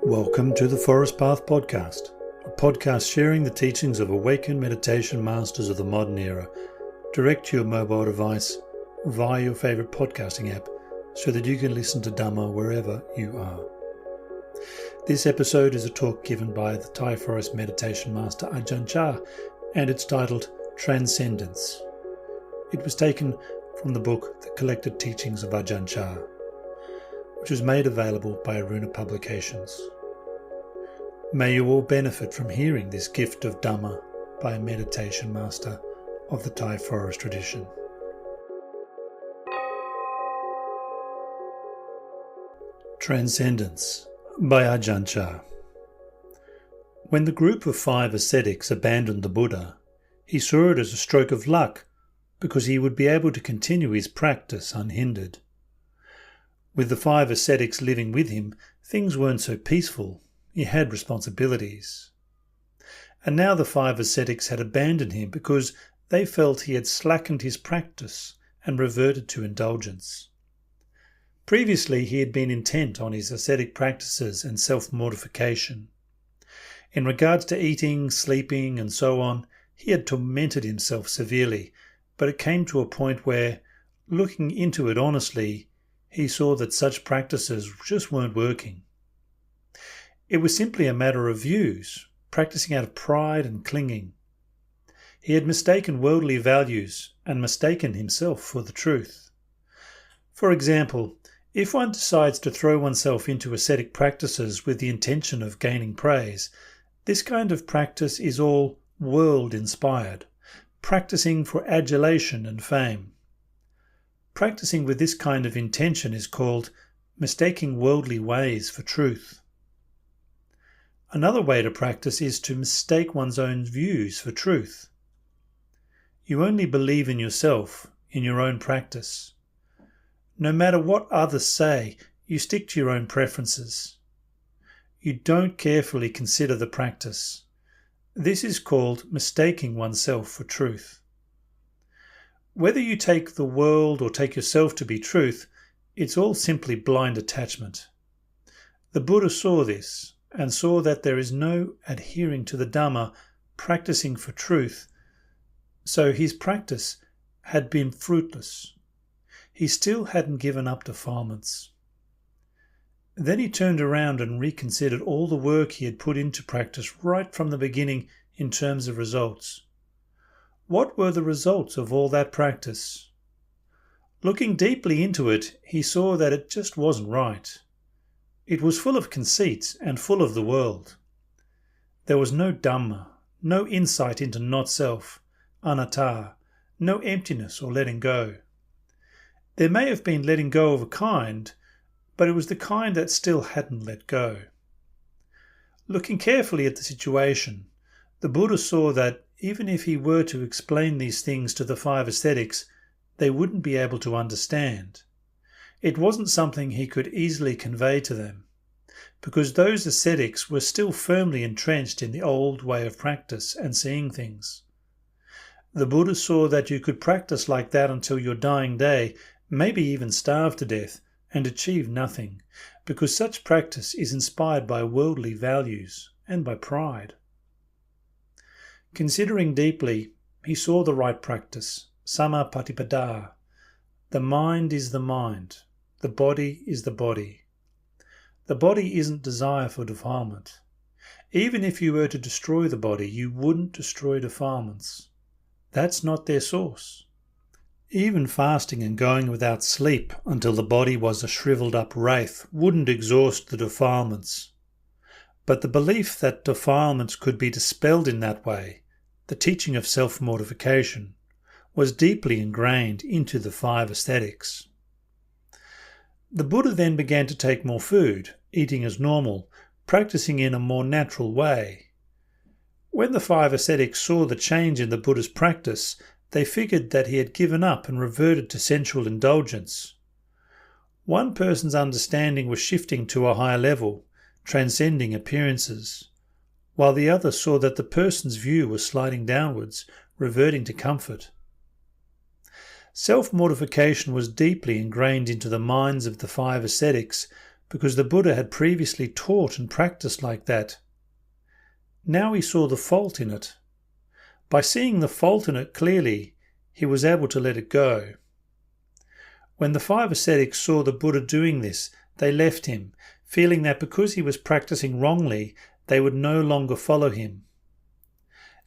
Welcome to the Forest Path Podcast, a podcast sharing the teachings of awakened meditation masters of the modern era, direct to your mobile device via your favourite podcasting app so that you can listen to Dhamma wherever you are. This episode is a talk given by the Thai forest meditation master Ajahn Chah, and it's titled Transcendence. It was taken from the book The Collected Teachings of Ajahn Chah, which was made available by Aruna Publications. May you all benefit from hearing this gift of Dhamma by a meditation master of the Thai forest tradition. Transcendence by Ajahn Chah. When the group of 5 ascetics abandoned the Buddha, he saw it as a stroke of luck because he would be able to continue his practice unhindered. With the 5 ascetics living with him, things weren't so peaceful. He had responsibilities. And now the 5 ascetics had abandoned him because they felt he had slackened his practice and reverted to indulgence. Previously he had been intent on his ascetic practices and self-mortification. In regards to eating, sleeping and so on, he had tormented himself severely, but it came to a point where, looking into it honestly, he saw that such practices just weren't working. It was simply a matter of views, practicing out of pride and clinging. He had mistaken worldly values and mistaken himself for the truth. For example, if one decides to throw oneself into ascetic practices with the intention of gaining praise, this kind of practice is all world-inspired, practicing for adulation and fame. Practicing with this kind of intention is called mistaking worldly ways for truth. Another way to practice is to mistake one's own views for truth. You only believe in yourself, in your own practice. No matter what others say, you stick to your own preferences. You don't carefully consider the practice. This is called mistaking oneself for truth. Whether you take the world or take yourself to be truth, it's all simply blind attachment. The Buddha saw this, and saw that there is no adhering to the Dhamma, practicing for truth, so his practice had been fruitless. He still hadn't given up defilements. Then he turned around and reconsidered all the work he had put into practice right from the beginning in terms of results. What were the results of all that practice? Looking deeply into it, he saw that it just wasn't right. It was full of conceits and full of the world. There was no Dhamma, no insight into not-self, anatta, no emptiness or letting go. There may have been letting go of a kind, but it was the kind that still hadn't let go. Looking carefully at the situation, the Buddha saw that even if he were to explain these things to the 5 ascetics, they wouldn't be able to understand. It wasn't something he could easily convey to them, because those ascetics were still firmly entrenched in the old way of practice and seeing things. The Buddha saw that you could practice like that until your dying day, maybe even starve to death, and achieve nothing, because such practice is inspired by worldly values and by pride. Considering deeply, he saw the right practice, samapatipada. The mind is the mind. The body is the body. The body isn't desire for defilement. Even if you were to destroy the body, you wouldn't destroy defilements. That's not their source. Even fasting and going without sleep until the body was a shriveled up wraith wouldn't exhaust the defilements. But the belief that defilements could be dispelled in that way, the teaching of self-mortification, was deeply ingrained into the 5 ascetics. The Buddha then began to take more food, eating as normal, practicing in a more natural way. When the 5 ascetics saw the change in the Buddha's practice, they figured that he had given up and reverted to sensual indulgence. One person's understanding was shifting to a higher level, transcending appearances, while the other saw that the person's view was sliding downwards, reverting to comfort. Self-mortification was deeply ingrained into the minds of the 5 ascetics because the Buddha had previously taught and practiced like that. Now he saw the fault in it. By seeing the fault in it clearly, he was able to let it go. When the 5 ascetics saw the Buddha doing this, they left him, feeling that because he was practicing wrongly, they would no longer follow him.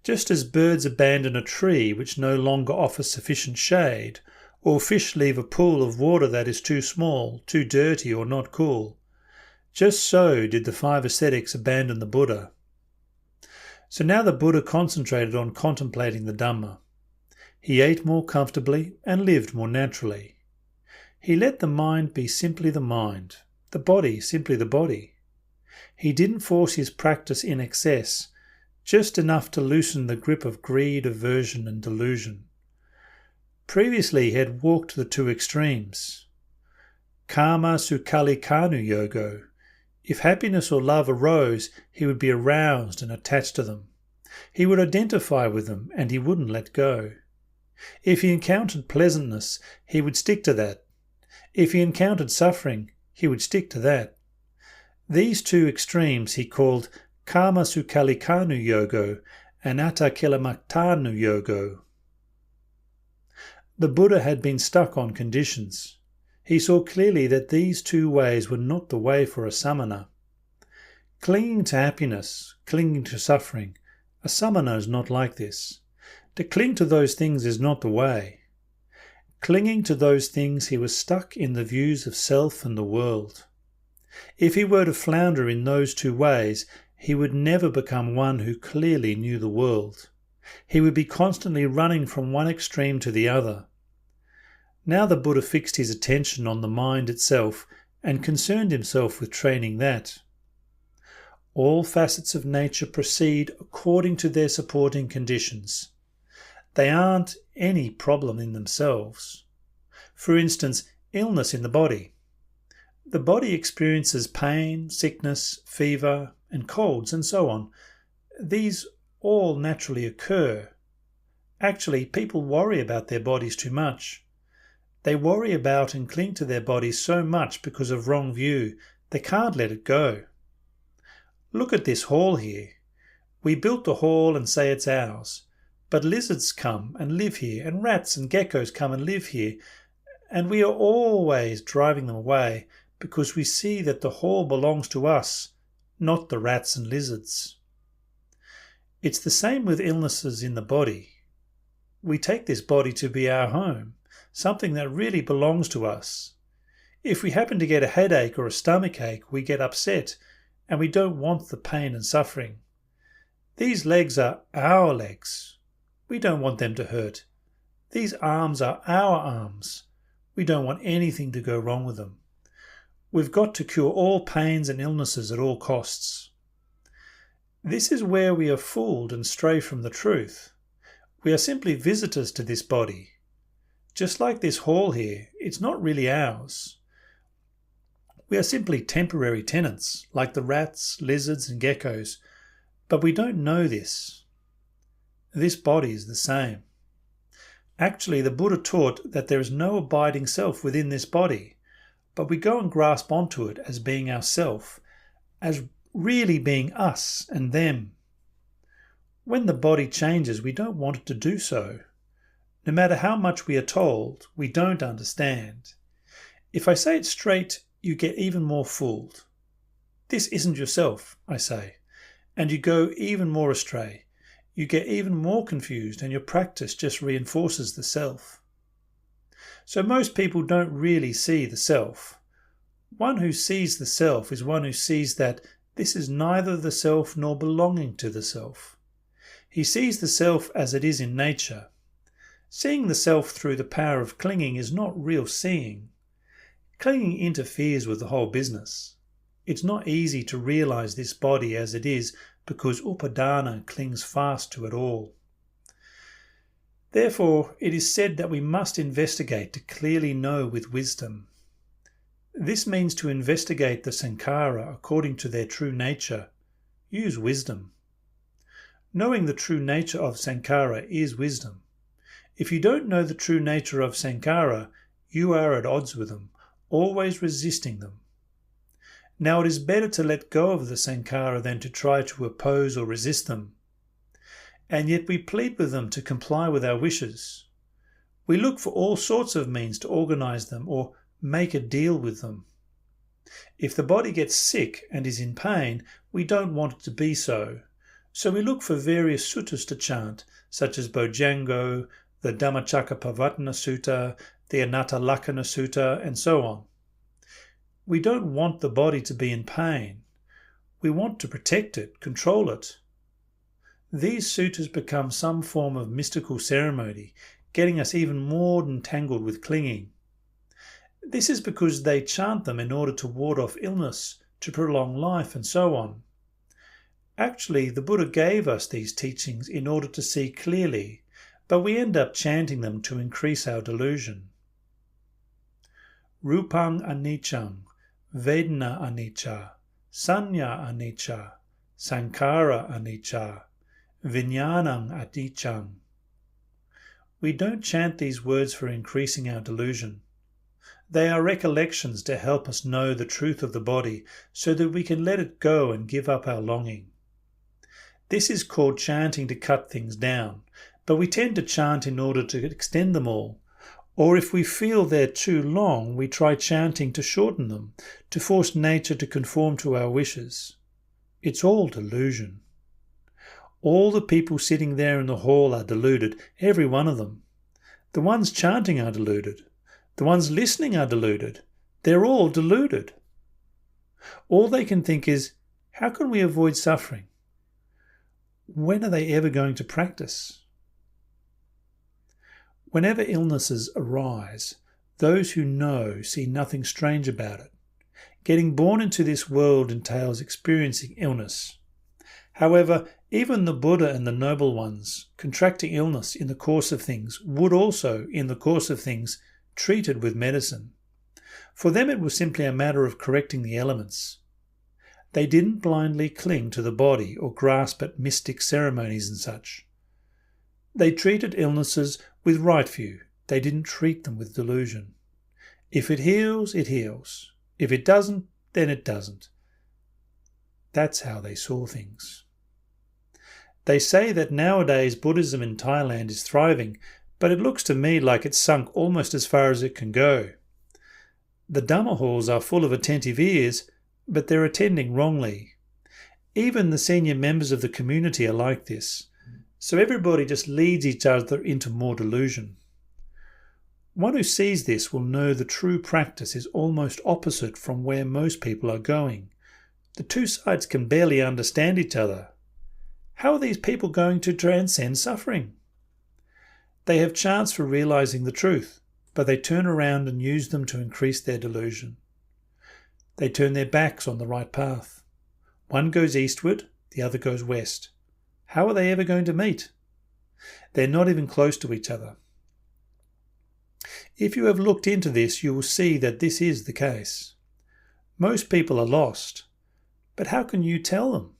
Just as birds abandon a tree which no longer offers sufficient shade, or fish leave a pool of water that is too small, too dirty, or not cool, just so did the 5 ascetics abandon the Buddha. So now the Buddha concentrated on contemplating the Dhamma. He ate more comfortably and lived more naturally. He let the mind be simply the mind, the body simply the body. He didn't force his practice in excess, just enough to loosen the grip of greed, aversion and delusion. Previously he had walked the 2 extremes. Kama Sukali Kanu Yogo. If happiness or love arose, he would be aroused and attached to them. He would identify with them and he wouldn't let go. If he encountered pleasantness, he would stick to that. If he encountered suffering, he would stick to that. These 2 extremes he called Kama Sukalikanu Yogo and Atakilamaktanu Yogo. The Buddha had been stuck on conditions. He saw clearly that these 2 ways were not the way for a samana. Clinging to happiness, clinging to suffering, a samana is not like this. To cling to those things is not the way. Clinging to those things, he was stuck in the views of self and the world. If he were to flounder in those 2 ways, he would never become one who clearly knew the world. He would be constantly running from one extreme to the other. Now the Buddha fixed his attention on the mind itself and concerned himself with training that. All facets of nature proceed according to their supporting conditions. They aren't any problem in themselves. For instance, illness in the body. The body experiences pain, sickness, fever, and colds, and so on. These all naturally occur. Actually, people worry about their bodies too much. They worry about and cling to their bodies so much because of wrong view, they can't let it go. Look at this hall here. We built the hall and say it's ours. But lizards come and live here, and rats and geckos come and live here, and we are always driving them away because we see that the hall belongs to us, not the rats and lizards. It's the same with illnesses in the body. We take this body to be our home, something that really belongs to us. If we happen to get a headache or a stomach ache, we get upset, and we don't want the pain and suffering. These legs are our legs. We don't want them to hurt. These arms are our arms. We don't want anything to go wrong with them. We've got to cure all pains and illnesses at all costs. This is where we are fooled and stray from the truth. We are simply visitors to this body. Just like this hall here, it's not really ours. We are simply temporary tenants, like the rats, lizards and geckos, but we don't know this. This body is the same. Actually, the Buddha taught that there is no abiding self within this body, but we go and grasp onto it as being ourself, as really being us and them. When the body changes, we don't want it to do so. No matter how much we are told, we don't understand. If I say it straight, you get even more fooled. This isn't yourself, I say, and you go even more astray. You get even more confused and your practice just reinforces the self. So most people don't really see the self. One who sees the self is one who sees that this is neither the self nor belonging to the self. He sees the self as it is in nature. Seeing the self through the power of clinging is not real seeing. Clinging interferes with the whole business. It's not easy to realize this body as it is because upadana clings fast to it all. Therefore, it is said that we must investigate to clearly know with wisdom. This means to investigate the sankhara according to their true nature. Use wisdom. Knowing the true nature of sankhara is wisdom. If you don't know the true nature of sankhara, you are at odds with them, always resisting them. Now it is better to let go of the sankhara than to try to oppose or resist them. And yet we plead with them to comply with our wishes. We look for all sorts of means to organize them or make a deal with them. If the body gets sick and is in pain, we don't want it to be so. So we look for various suttas to chant, such as Bojjhango, the Dhammacakkappavattana Sutta, the Anatta Lakkhana Sutta, and so on. We don't want the body to be in pain. We want to protect it, control it. These suttas become some form of mystical ceremony, getting us even more entangled with clinging. This is because they chant them in order to ward off illness, to prolong life, and so on. Actually, the Buddha gave us these teachings in order to see clearly, but we end up chanting them to increase our delusion. Rupang anicchang, Vedana anicca, Sanya anicca, Sankhara anicca, Vijnanam anicchang. We don't chant these words for increasing our delusion. They are recollections to help us know the truth of the body so that we can let it go and give up our longing. This is called chanting to cut things down, but we tend to chant in order to extend them all. Or if we feel they're too long, we try chanting to shorten them, to force nature to conform to our wishes. It's all delusion. All the people sitting there in the hall are deluded, every one of them. The ones chanting are deluded. The ones listening are deluded. They're all deluded. All they can think is, how can we avoid suffering? When are they ever going to practice? Whenever illnesses arise, those who know see nothing strange about it. Getting born into this world entails experiencing illness. However, even the Buddha and the noble ones, contracting illness in the course of things, would also, in the course of things, treat it with medicine. For them it was simply a matter of correcting the elements. They didn't blindly cling to the body or grasp at mystic ceremonies and such. They treated illnesses with right view. They didn't treat them with delusion. If it heals, it heals. If it doesn't, then it doesn't. That's how they saw things. They say that nowadays Buddhism in Thailand is thriving, but it looks to me like it's sunk almost as far as it can go. The Dhamma halls are full of attentive ears, but they're attending wrongly. Even the senior members of the community are like this, so everybody just leads each other into more delusion. One who sees this will know the true practice is almost opposite from where most people are going. The two sides can barely understand each other. How are these people going to transcend suffering? They have chance for realizing the truth, but they turn around and use them to increase their delusion. They turn their backs on the right path. One goes eastward, the other goes west. How are they ever going to meet? They're not even close to each other. If you have looked into this, you will see that this is the case. Most people are lost, but how can you tell them?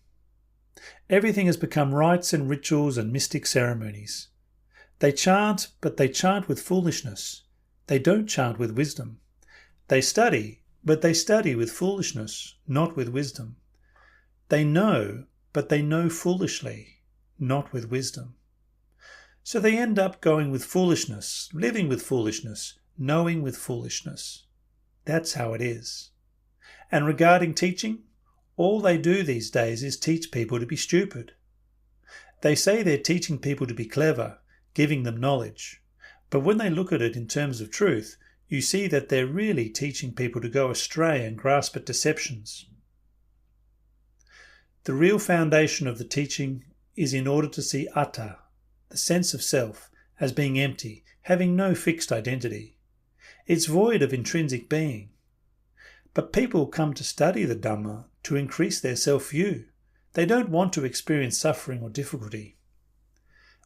Everything has become rites and rituals and mystic ceremonies. They chant, but they chant with foolishness. They don't chant with wisdom. They study, but they study with foolishness, not with wisdom. They know, but they know foolishly, not with wisdom. So they end up going with foolishness, living with foolishness, knowing with foolishness. That's how it is. And regarding teaching, all they do these days is teach people to be stupid. They say they're teaching people to be clever, giving them knowledge. But when they look at it in terms of truth, you see that they're really teaching people to go astray and grasp at deceptions. The real foundation of the teaching is in order to see atta, the sense of self, as being empty, having no fixed identity. It's void of intrinsic being. But people come to study the Dhamma to increase their self-view. They don't want to experience suffering or difficulty.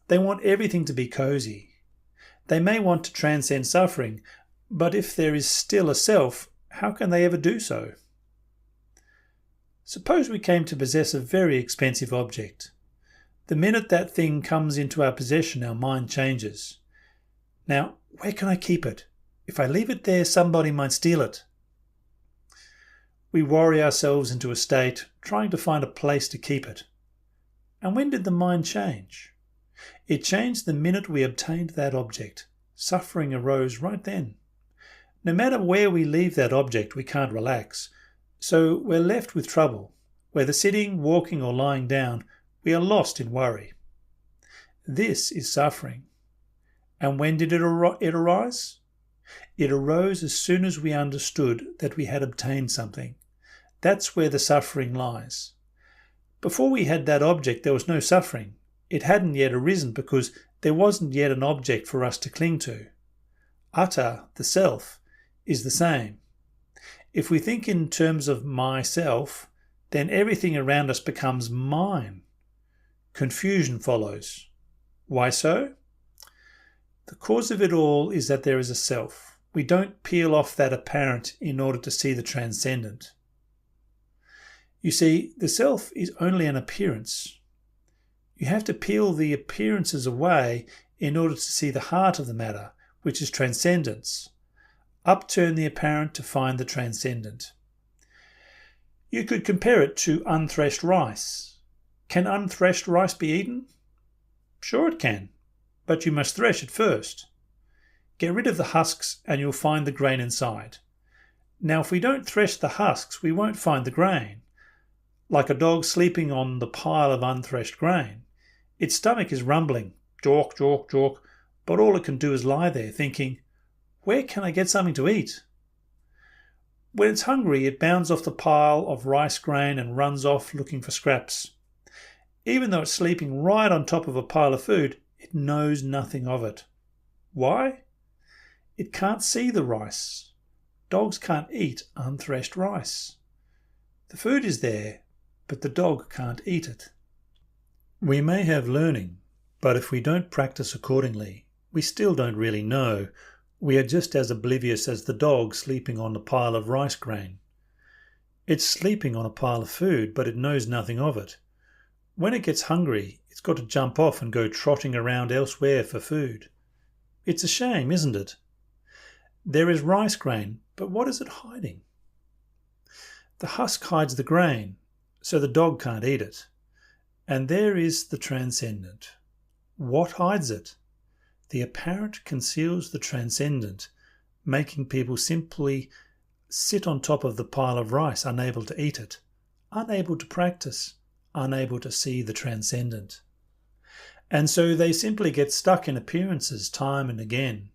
They want everything to be cozy. They may want to transcend suffering, but if there is still a self, how can they ever do so? Suppose we came to possess a very expensive object. The minute that thing comes into our possession, our mind changes. Now, where can I keep it? If I leave it there, somebody might steal it. We worry ourselves into a state trying to find a place to keep it. And when did the mind change? It changed the minute we obtained that object. Suffering arose right then. No matter where we leave that object, we can't relax. So we're left with trouble. Whether sitting, walking or lying down, we are lost in worry. This is suffering. And when did it arise? It arose as soon as we understood that we had obtained something. That's where the suffering lies. Before we had that object, there was no suffering. It hadn't yet arisen because there wasn't yet an object for us to cling to. Atta, the self, is the same. If we think in terms of myself, then everything around us becomes mine. Confusion follows. Why so? The cause of it all is that there is a self. We don't peel off that apparent in order to see the transcendent. You see, the self is only an appearance. You have to peel the appearances away in order to see the heart of the matter, which is transcendence. Upturn the apparent to find the transcendent. You could compare it to unthreshed rice. Can unthreshed rice be eaten? Sure it can, but you must thresh it first. Get rid of the husks and you'll find the grain inside. Now if we don't thresh the husks, we won't find the grain. Like a dog sleeping on the pile of unthreshed grain. Its stomach is rumbling, jawk, jawk, jawk, but all it can do is lie there thinking, where can I get something to eat? When it's hungry, it bounds off the pile of rice grain and runs off looking for scraps. Even though it's sleeping right on top of a pile of food, it knows nothing of it. Why? It can't see the rice. Dogs can't eat unthreshed rice. The food is there, but the dog can't eat it. We may have learning, but if we don't practice accordingly, we still don't really know. We are just as oblivious as the dog sleeping on a pile of rice grain. It's sleeping on a pile of food, but it knows nothing of it. When it gets hungry, it's got to jump off and go trotting around elsewhere for food. It's a shame, isn't it? There is rice grain, but what is it hiding? The husk hides the grain, so the dog can't eat it. And there is the transcendent. What hides it? The apparent conceals the transcendent, making people simply sit on top of the pile of rice, unable to eat it, unable to practice, unable to see the transcendent. And so they simply get stuck in appearances time and again.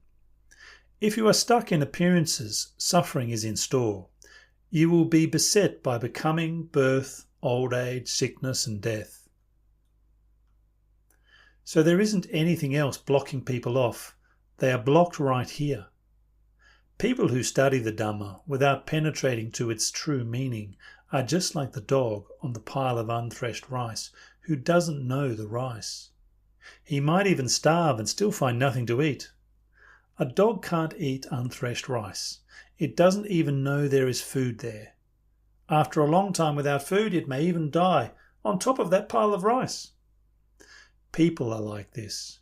If you are stuck in appearances, suffering is in store. You will be beset by becoming, birth, old age, sickness and death. So there isn't anything else blocking people off. They are blocked right here. People who study the Dhamma without penetrating to its true meaning are just like the dog on the pile of unthreshed rice who doesn't know the rice. He might even starve and still find nothing to eat. A dog can't eat unthreshed rice. It doesn't even know there is food there. After a long time without food, it may even die on top of that pile of rice. People are like this.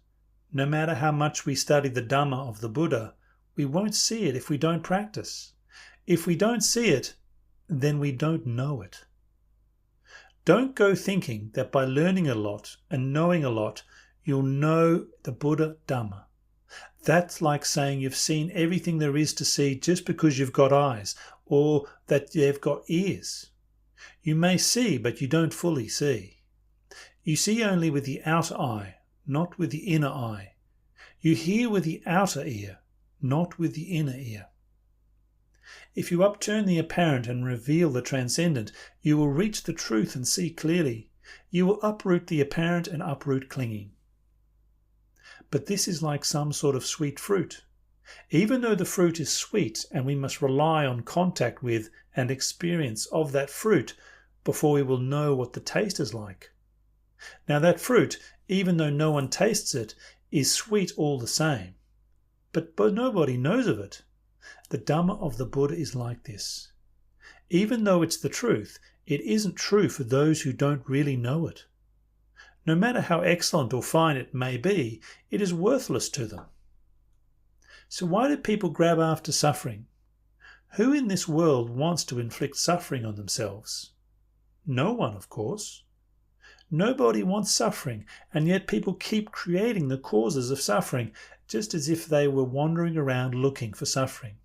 No matter how much we study the Dhamma of the Buddha, we won't see it if we don't practice. If we don't see it, then we don't know it. Don't go thinking that by learning a lot and knowing a lot, you'll know the Buddha Dhamma. That's like saying you've seen everything there is to see just because you've got eyes, or that you've got ears. You may see, but you don't fully see. You see only with the outer eye, not with the inner eye. You hear with the outer ear, not with the inner ear. If you upturn the apparent and reveal the transcendent, you will reach the truth and see clearly. You will uproot the apparent and uproot clinging. But this is like some sort of sweet fruit. Even though the fruit is sweet and we must rely on contact with and experience of that fruit before we will know what the taste is like. Now that fruit, even though no one tastes it, is sweet all the same. But nobody knows of it. The Dhamma of the Buddha is like this. Even though it's the truth, it isn't true for those who don't really know it. No matter how excellent or fine it may be, it is worthless to them. So why do people grab after suffering? Who in this world wants to inflict suffering on themselves? No one, of course. Nobody wants suffering, and yet people keep creating the causes of suffering, just as if they were wandering around looking for suffering.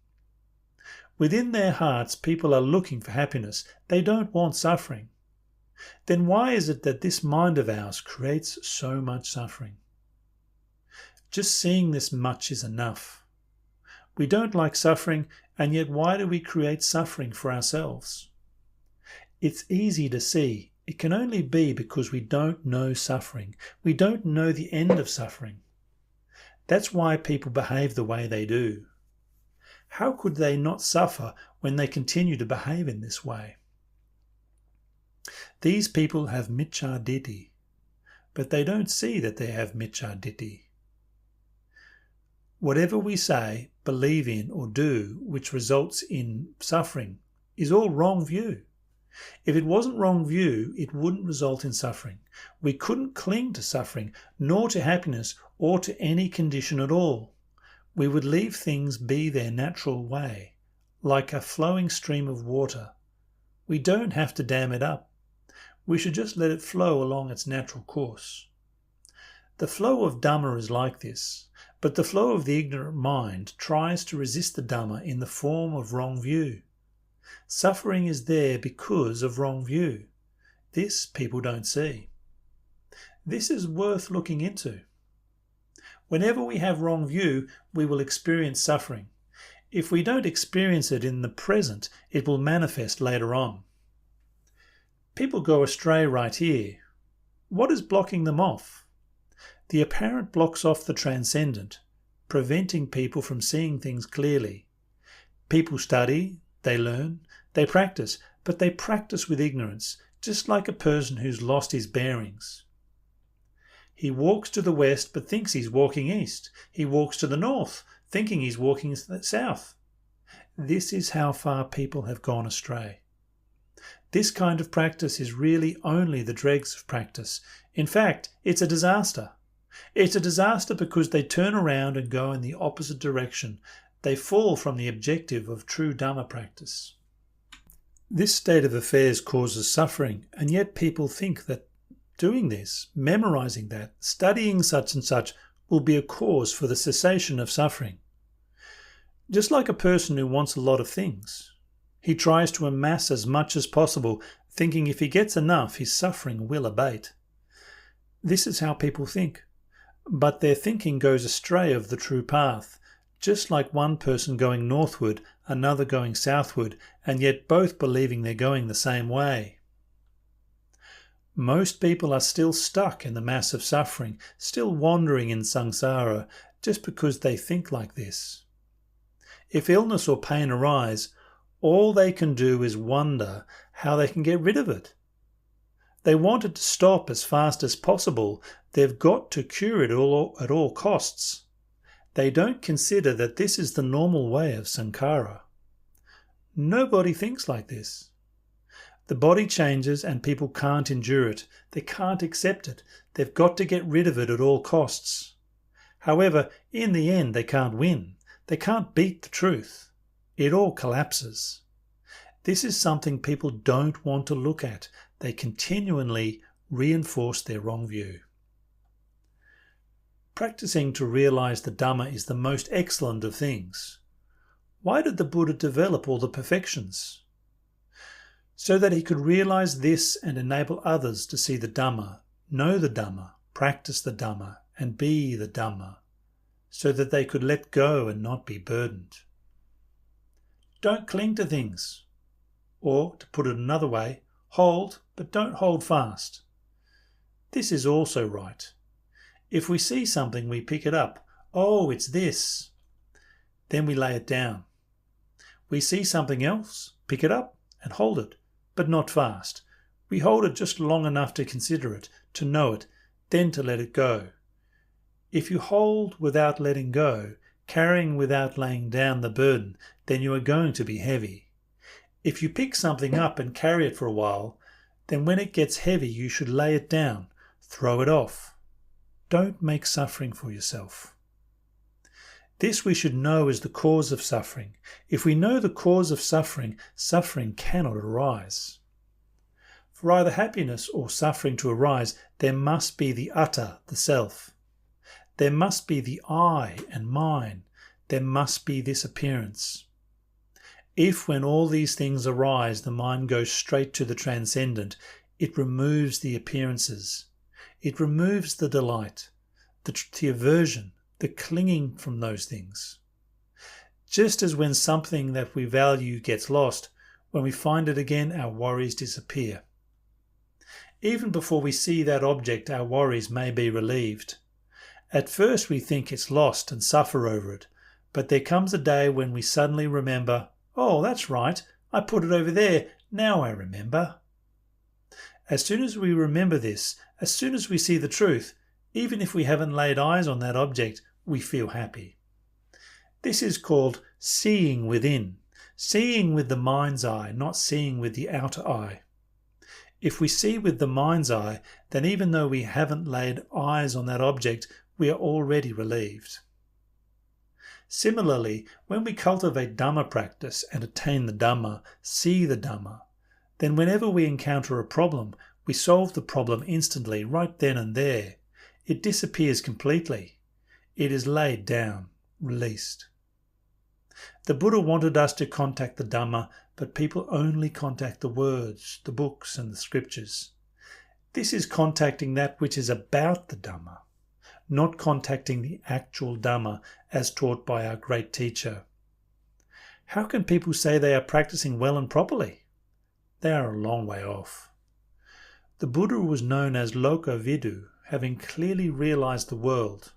Within their hearts, people are looking for happiness. They don't want suffering. Then why is it that this mind of ours creates so much suffering? Just seeing this much is enough. We don't like suffering, and yet why do we create suffering for ourselves? It's easy to see. It can only be because we don't know suffering. We don't know the end of suffering. That's why people behave the way they do. How could they not suffer when they continue to behave in this way? These people have miccha ditthi, but they don't see that they have miccha ditthi. Whatever we say, believe in, or do which results in suffering is all wrong view. If it wasn't wrong view, it wouldn't result in suffering. We couldn't cling to suffering, nor to happiness, or to any condition at all. We would leave things be their natural way, like a flowing stream of water. We don't have to dam it up. We should just let it flow along its natural course. The flow of Dhamma is like this, but the flow of the ignorant mind tries to resist the Dhamma in the form of wrong view. Suffering is there because of wrong view. This people don't see. This is worth looking into. Whenever we have wrong view, we will experience suffering. If we don't experience it in the present, it will manifest later on. People go astray right here. What is blocking them off? The apparent blocks off the transcendent, preventing people from seeing things clearly. People study, they learn, they practice, but they practice with ignorance, just like a person who's lost his bearings. He walks to the west but thinks he's walking east. He walks to the north, thinking he's walking south. This is how far people have gone astray. This kind of practice is really only the dregs of practice. In fact, it's a disaster. It's a disaster because they turn around and go in the opposite direction. They fall from the objective of true Dhamma practice. This state of affairs causes suffering, and yet people think that doing this, memorizing that, studying such and such will be a cause for the cessation of suffering. Just like a person who wants a lot of things. He tries to amass as much as possible, thinking if he gets enough, his suffering will abate. This is how people think. But their thinking goes astray of the true path, just like one person going northward, another going southward, and yet both believing they're going the same way. Most people are still stuck in the mass of suffering, still wandering in samsara, just because they think like this. If illness or pain arise, all they can do is wonder how they can get rid of it. They want it to stop as fast as possible. They've got to cure it at all costs. They don't consider that this is the normal way of sankhara. Nobody thinks like this. The body changes and people can't endure it. They can't accept it. They've got to get rid of it at all costs. However, in the end they can't win. They can't beat the truth. It all collapses. This is something people don't want to look at. They continually reinforce their wrong view. Practicing to realize the Dhamma is the most excellent of things. Why did the Buddha develop all the perfections? So that he could realize this and enable others to see the Dhamma, know the Dhamma, practice the Dhamma, and be the Dhamma, so that they could let go and not be burdened. Don't cling to things. Or, to put it another way, hold, but don't hold fast. This is also right. If we see something, we pick it up. Oh, it's this. Then we lay it down. We see something else, pick it up and hold it, but not fast. We hold it just long enough to consider it, to know it, then to let it go. If you hold without letting go, carrying without laying down the burden, then you are going to be heavy. If you pick something up and carry it for a while, then when it gets heavy you should lay it down, throw it off. Don't make suffering for yourself. This we should know is the cause of suffering. If we know the cause of suffering, suffering cannot arise. For either happiness or suffering to arise, there must be the utter, the self. There must be the I and mine. There must be this appearance. If when all these things arise, the mind goes straight to the transcendent, it removes the appearances. It removes the delight, the aversion, the clinging from those things. Just as when something that we value gets lost, when we find it again, our worries disappear. Even before we see that object, our worries may be relieved. At first we think it's lost and suffer over it, but there comes a day when we suddenly remember, oh, that's right, I put it over there, now I remember. As soon as we remember this, as soon as we see the truth, even if we haven't laid eyes on that object, we feel happy. This is called seeing within, seeing with the mind's eye, not seeing with the outer eye. If we see with the mind's eye, then even though we haven't laid eyes on that object, we are already relieved. Similarly, when we cultivate Dhamma practice and attain the Dhamma, see the Dhamma, then whenever we encounter a problem, we solve the problem instantly, right then and there. It disappears completely. It is laid down, released. The Buddha wanted us to contact the Dhamma, but people only contact the words, the books and the scriptures. This is contacting that which is about the Dhamma, not contacting the actual Dhamma as taught by our great teacher. How can people say they are practicing well and properly? They are a long way off. The Buddha was known as Loka Vidu, having clearly realized the world.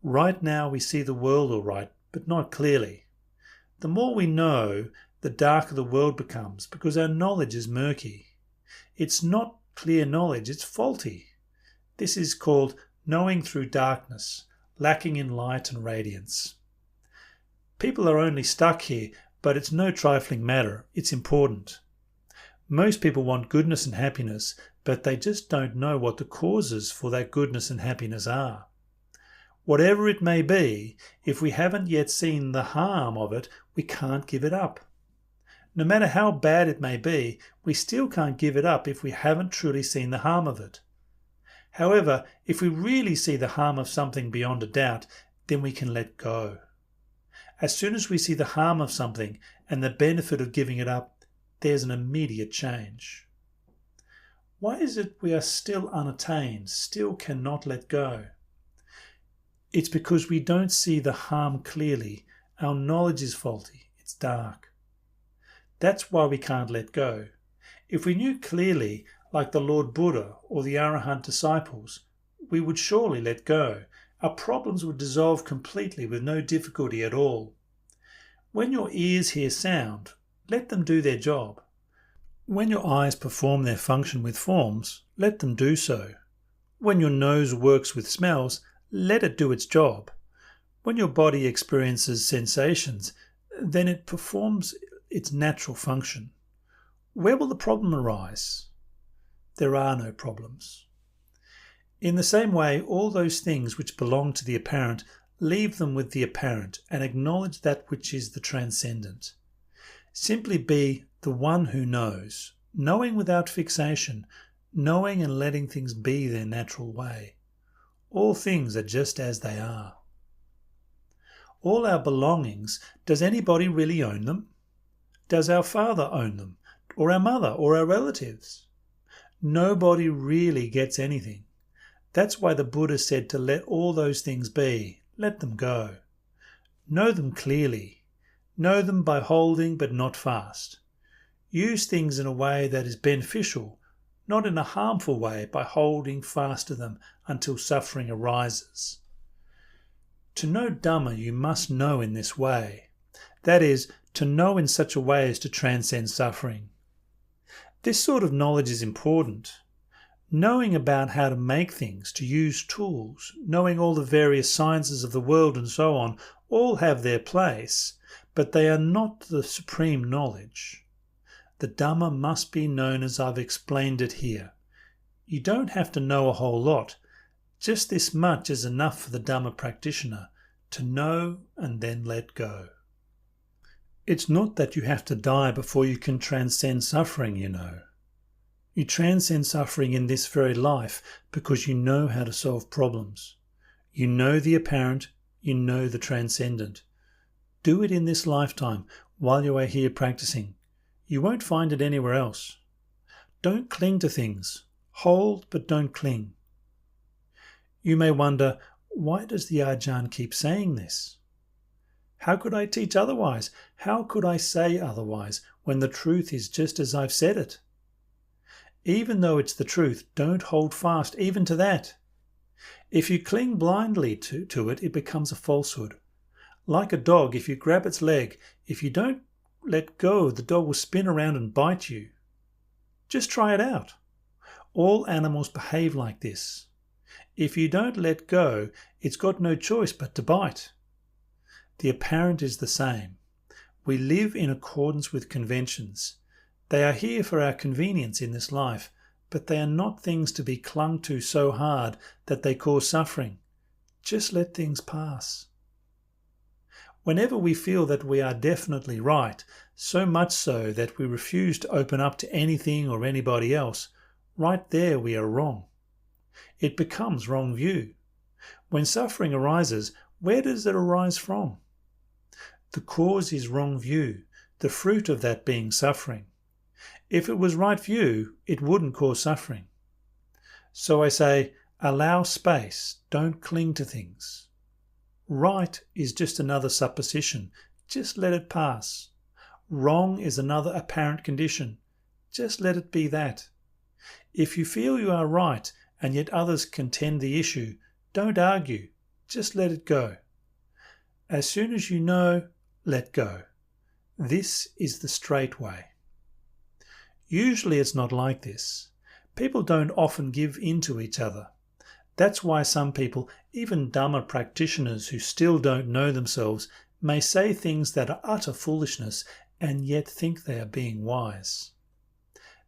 Right now we see the world all right, but not clearly. The more we know, the darker the world becomes, because our knowledge is murky. It's not clear knowledge, it's faulty. This is called knowing through darkness, lacking in light and radiance. People are only stuck here, but it's no trifling matter, it's important. Most people want goodness and happiness, but they just don't know what the causes for that goodness and happiness are. Whatever it may be, if we haven't yet seen the harm of it, we can't give it up. No matter how bad it may be, we still can't give it up if we haven't truly seen the harm of it. However, if we really see the harm of something beyond a doubt, then we can let go. As soon as we see the harm of something and the benefit of giving it up, there's an immediate change. Why is it we are still unattained, still cannot let go? It's because we don't see the harm clearly. Our knowledge is faulty, it's dark. That's why we can't let go. If we knew clearly, like the Lord Buddha or the Arahant disciples, we would surely let go. Our problems would dissolve completely with no difficulty at all. When your ears hear sound, let them do their job. When your eyes perform their function with forms, let them do so. When your nose works with smells, let it do its job. When your body experiences sensations, then it performs its natural function. Where will the problem arise? There are no problems. In the same way, all those things which belong to the apparent, leave them with the apparent and acknowledge that which is the transcendent. Simply be the one who knows, knowing without fixation, knowing and letting things be their natural way. All things are just as they are. All our belongings, does anybody really own them? Does our father own them, or our mother, or our relatives? Nobody really gets anything. That's why the Buddha said to let all those things be, let them go. Know them clearly. Know them by holding but not fast. Use things in a way that is beneficial, not in a harmful way by holding fast to them until suffering arises. To know Dhamma you must know in this way. That is, to know in such a way as to transcend suffering. This sort of knowledge is important. Knowing about how to make things, to use tools, knowing all the various sciences of the world and so on, all have their place, but they are not the supreme knowledge. The Dhamma must be known as I've explained it here. You don't have to know a whole lot. Just this much is enough for the Dhamma practitioner, to know and then let go. It's not that you have to die before you can transcend suffering, you know. You transcend suffering in this very life because you know how to solve problems. You know the apparent, you know the transcendent. Do it in this lifetime while you are here practicing. You won't find it anywhere else. Don't cling to things. Hold, but don't cling. You may wonder, why does the Ajahn keep saying this? How could I teach otherwise? How could I say otherwise when the truth is just as I've said it? Even though it's the truth, don't hold fast even to that. If you cling blindly to it, it becomes a falsehood. Like a dog, if you grab its leg, if you don't let go, the dog will spin around and bite you. Just try it out. All animals behave like this. If you don't let go, it's got no choice but to bite. The apparent is the same. We live in accordance with conventions. They are here for our convenience in this life, but they are not things to be clung to so hard that they cause suffering. Just let things pass. Whenever we feel that we are definitely right, so much so that we refuse to open up to anything or anybody else, right there we are wrong. It becomes wrong view. When suffering arises, where does it arise from? The cause is wrong view, the fruit of that being suffering. If it was right view, it wouldn't cause suffering. So I say, allow space, don't cling to things. Right is just another supposition, just let it pass. Wrong is another apparent condition, just let it be that. If you feel you are right and yet others contend the issue, don't argue, just let it go. As soon as you know, let go. This is the straight way. Usually it's not like this. People don't often give in to each other. That's why some people, even Dhamma practitioners who still don't know themselves, may say things that are utter foolishness and yet think they are being wise.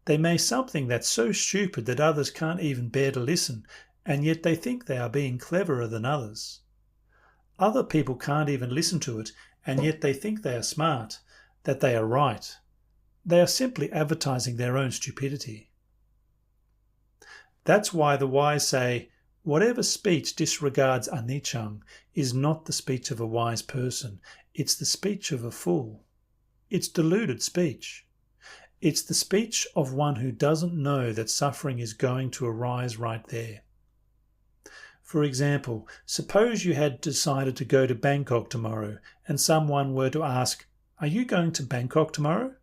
They may say something that's so stupid that others can't even bear to listen, and yet they think they are being cleverer than others. Other people can't even listen to it, and yet they think they are smart, that they are right. They are simply advertising their own stupidity. That's why the wise say, whatever speech disregards anicca is not the speech of a wise person, it's the speech of a fool. It's deluded speech. It's the speech of one who doesn't know that suffering is going to arise right there. For example, suppose you had decided to go to Bangkok tomorrow and someone were to ask, "Are you going to Bangkok tomorrow?"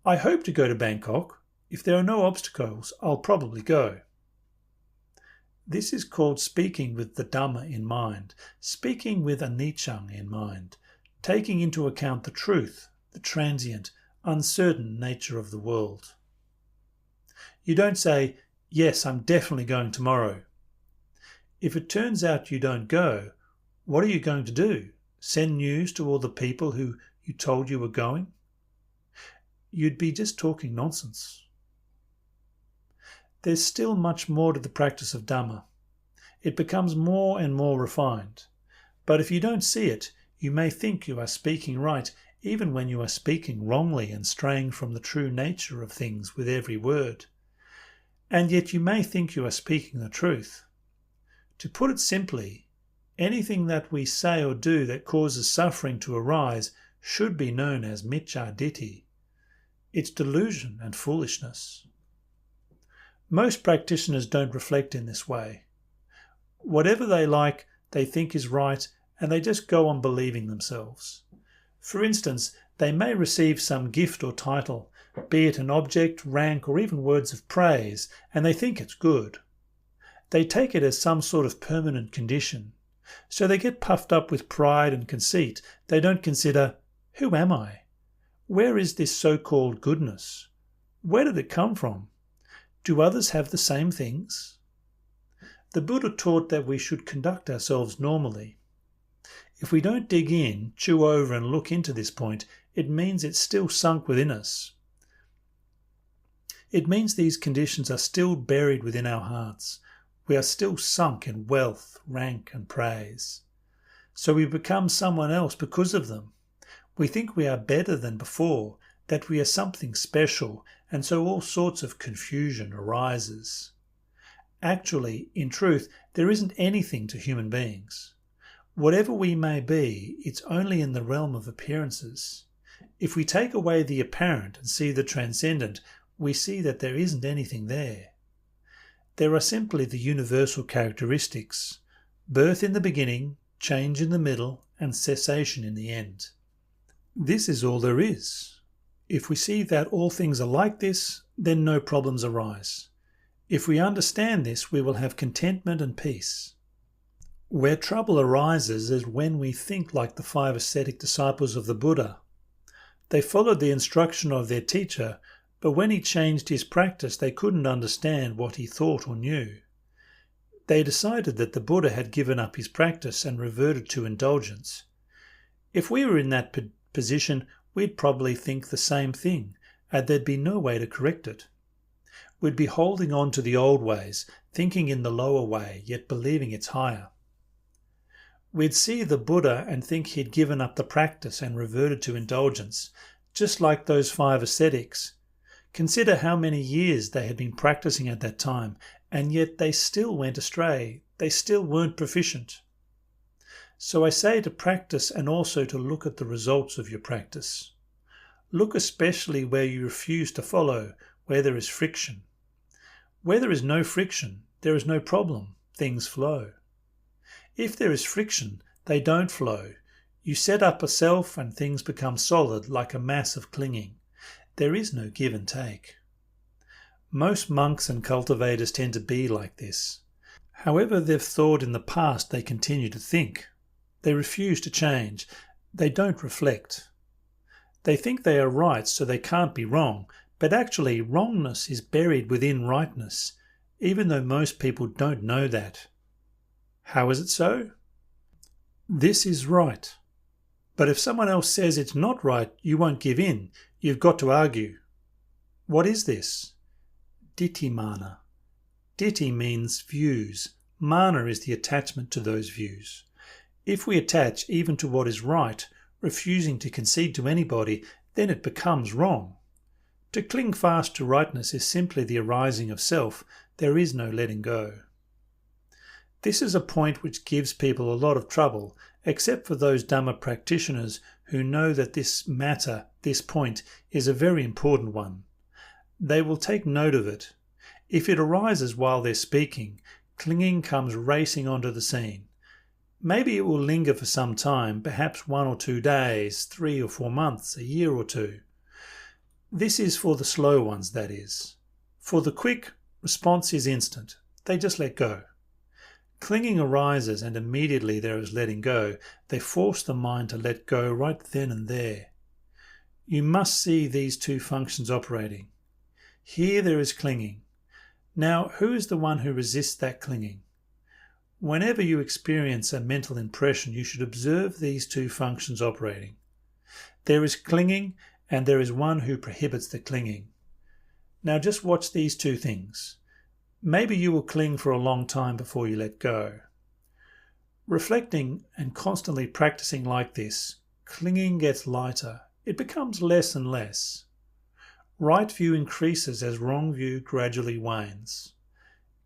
"I hope to go to Bangkok. If there are no obstacles, I'll probably go." This is called speaking with the Dhamma in mind, speaking with anicca in mind, taking into account the truth, the transient, uncertain nature of the world. You don't say, "Yes, I'm definitely going tomorrow." If it turns out you don't go, what are you going to do? Send news to all the people who you told you were going? You'd be just talking nonsense. There's still much more to the practice of Dhamma. It becomes more and more refined. But if you don't see it, you may think you are speaking right, even when you are speaking wrongly and straying from the true nature of things with every word. And yet you may think you are speaking the truth. To put it simply, anything that we say or do that causes suffering to arise should be known as micca ditthi. It's delusion and foolishness. Most practitioners don't reflect in this way. Whatever they like, they think is right, and they just go on believing themselves. For instance, they may receive some gift or title, be it an object, rank, or even words of praise, and they think it's good. They take it as some sort of permanent condition. So they get puffed up with pride and conceit. They don't consider, who am I? Where is this so-called goodness? Where did it come from? Do others have the same things? The Buddha taught that we should conduct ourselves normally. If we don't dig in, chew over and look into this point, it means it's still sunk within us. It means these conditions are still buried within our hearts. We are still sunk in wealth, rank and praise. so we become someone else because of them. We think we are better than before, that we are something special, and so all sorts of confusion arises. Actually, in truth, there isn't anything to human beings. Whatever we may be, it's only in the realm of appearances. If we take away the apparent and see the transcendent, we see that there isn't anything there. There are simply the universal characteristics: birth in the beginning, change in the middle, and cessation in the end. This is all there is. If we see that all things are like this, then no problems arise. If we understand this, we will have contentment and peace. Where trouble arises is when we think like the 5 ascetic disciples of the Buddha. They followed the instruction of their teacher, but when he changed his practice, they couldn't understand what he thought or knew. They decided that the Buddha had given up his practice and reverted to indulgence. If we were in that position, we'd probably think the same thing, and there'd be no way to correct it. We'd be holding on to the old ways, thinking in the lower way, yet believing it's higher. We'd see the Buddha and think he'd given up the practice and reverted to indulgence, just like those 5 ascetics. Consider how many years they had been practicing at that time, and yet they still went astray. They still weren't proficient. So I say to practice and also to look at the results of your practice. Look especially where you refuse to follow, where there is friction. Where there is no friction, there is no problem. Things flow. If there is friction, they don't flow. You set up a self and things become solid like a mass of clinging. There is no give and take. Most monks and cultivators tend to be like this. However they've thought in the past, they continue to think. They refuse to change. They don't reflect. They think they are right, so they can't be wrong, but actually wrongness is buried within rightness, even though most people don't know that. How is it so? This is right. But if someone else says it's not right, you won't give in. You've got to argue. What is this? Ditthimana. Ditti means views. Mana is the attachment to those views. If we attach even to what is right, refusing to concede to anybody, then it becomes wrong. To cling fast to rightness is simply the arising of self. There is no letting go. This is a point which gives people a lot of trouble, except for those Dhamma practitioners who know that this matter, this point, is a very important one. They will take note of it. If it arises while they're speaking, clinging comes racing onto the scene. Maybe it will linger for some time, perhaps 1 or 2 days, 3 or 4 months, a year or 2. This is for the slow ones, that is. For the quick, response is instant. They just let go. Clinging arises and immediately there is letting go. They force the mind to let go right then and there. You must see these 2 functions operating. Here there is clinging. Now, who is the one who resists that clinging? Whenever you experience a mental impression, you should observe these 2 functions operating. There is clinging and there is one who prohibits the clinging. Now just watch these 2 things. Maybe you will cling for a long time before you let go. Reflecting and constantly practicing like this, clinging gets lighter. It becomes less and less. Right view increases as wrong view gradually wanes.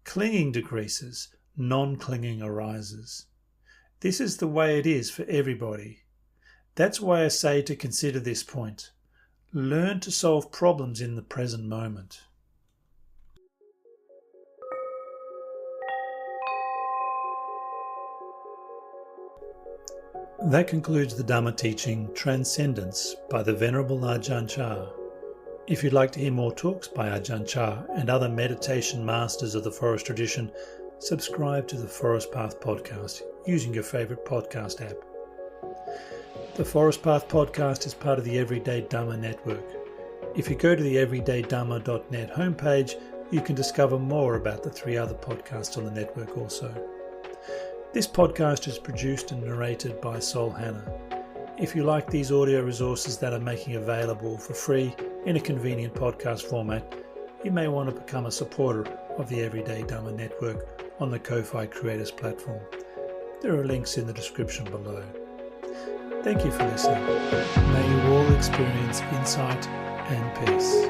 Clinging decreases, non-clinging arises. This is the way it is for everybody. That's why I say to consider this point. Learn to solve problems in the present moment. That concludes the Dhamma teaching Transcendence by the Venerable Ajahn Chah. If you'd like to hear more talks by Ajahn Chah and other meditation masters of the forest tradition, subscribe to the Forest Path podcast using your favourite podcast app. The Forest Path podcast is part of the Everyday Dhamma network. If you go to the everydaydhamma.net homepage, you can discover more about the 3 other podcasts on the network also. This podcast is produced and narrated by Sol Hannah. If you like these audio resources that I'm making available for free in a convenient podcast format, you may want to become a supporter of the Everyday Dhamma network on the Ko-Fi Creators platform. There are links in the description below. Thank you for listening. May you all experience insight and peace.